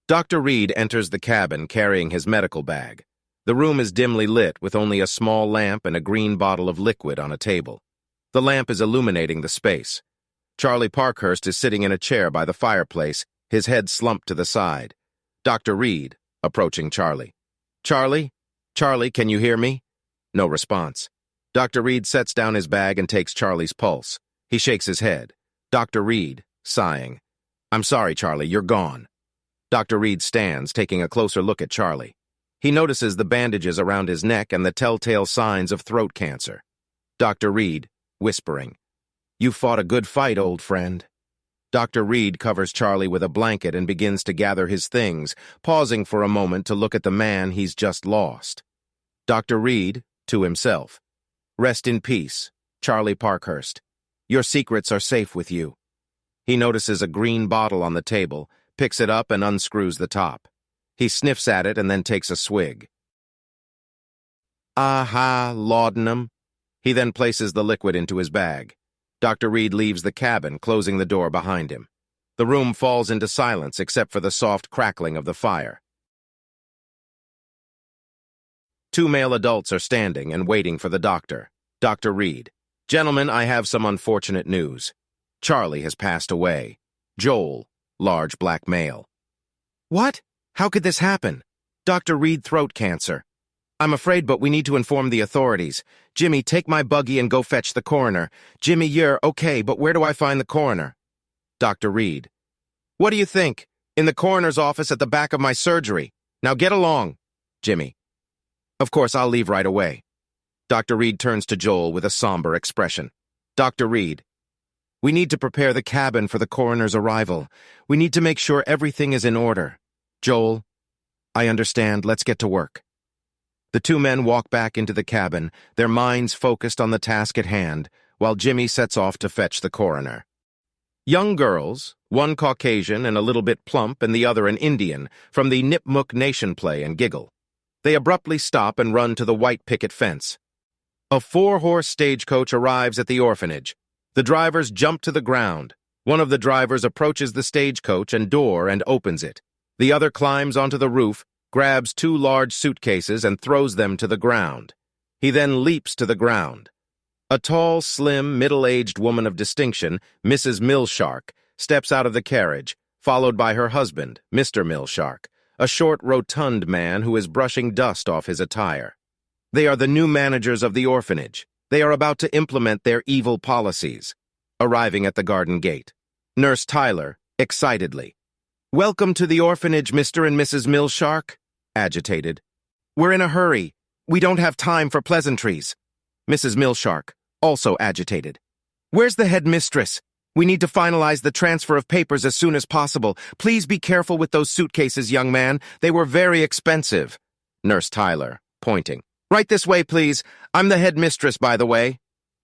Dr. Reed enters the cabin carrying his medical bag. The room is dimly lit with only a small lamp and a green bottle of liquid on a table. The lamp is illuminating the space. Charley Parkhurst is sitting in a chair by the fireplace, his head slumped to the side. Dr. Reed, approaching Charley. Charley? Charley, can you hear me? No response. Dr. Reed sets down his bag and takes Charley's pulse. He shakes his head. Dr. Reed, sighing. I'm sorry, Charley, you're gone. Dr. Reed stands, taking a closer look at Charley. He notices the bandages around his neck and the telltale signs of throat cancer. Dr. Reed, whispering. You fought a good fight, old friend. Dr. Reed covers Charley with a blanket and begins to gather his things, pausing for a moment to look at the man he's just lost. Dr. Reed, to himself. Rest in peace, Charley Parkhurst. Your secrets are safe with you. He notices a green bottle on the table, picks it up and unscrews the top. He sniffs at it and then takes a swig. Aha, laudanum. He then places the liquid into his bag. Dr. Reed leaves the cabin, closing the door behind him. The room falls into silence except for the soft crackling of the fire. Two male adults are standing and waiting for the doctor. Dr. Reed. Gentlemen, I have some unfortunate news. Charley has passed away. Joel, large black male. What? How could this happen? Dr. Reed, throat cancer. I'm afraid, but we need to inform the authorities. Jimmy, take my buggy and go fetch the coroner. Jimmy, you're okay, but where do I find the coroner? Dr. Reed. What do you think? In the coroner's office at the back of my surgery. Now get along. Jimmy. Of course, I'll leave right away. Dr. Reed turns to Joel with a somber expression. Dr. Reed. We need to prepare the cabin for the coroner's arrival. We need to make sure everything is in order. Joel. I understand. Let's get to work. The two men walk back into the cabin, their minds focused on the task at hand, while Jimmy sets off to fetch the coroner. Young girls, one Caucasian and a little bit plump and the other an Indian, from the Nipmuc Nation play and giggle. They abruptly stop and run to the white picket fence. A 4-horse stagecoach arrives at the orphanage. The drivers jump to the ground. One of the drivers approaches the stagecoach and door and opens it. The other climbs onto the roof, grabs 2 large suitcases and throws them to the ground. He then leaps to the ground. A tall, slim, middle-aged woman of distinction, Mrs. Millshark, steps out of the carriage, followed by her husband, Mr. Millshark, a short, rotund man who is brushing dust off his attire. They are the new managers of the orphanage. They are about to implement their evil policies. Arriving at the garden gate. Nurse Tyler, excitedly. Welcome to the orphanage, Mr. and Mrs. Millshark. Agitated. We're in a hurry. We don't have time for pleasantries. Mrs. Millshark, also agitated. Where's the headmistress? We need to finalize the transfer of papers as soon as possible. Please be careful with those suitcases, young man. They were very expensive. Nurse Tyler, pointing. Right this way, please. I'm the headmistress, by the way.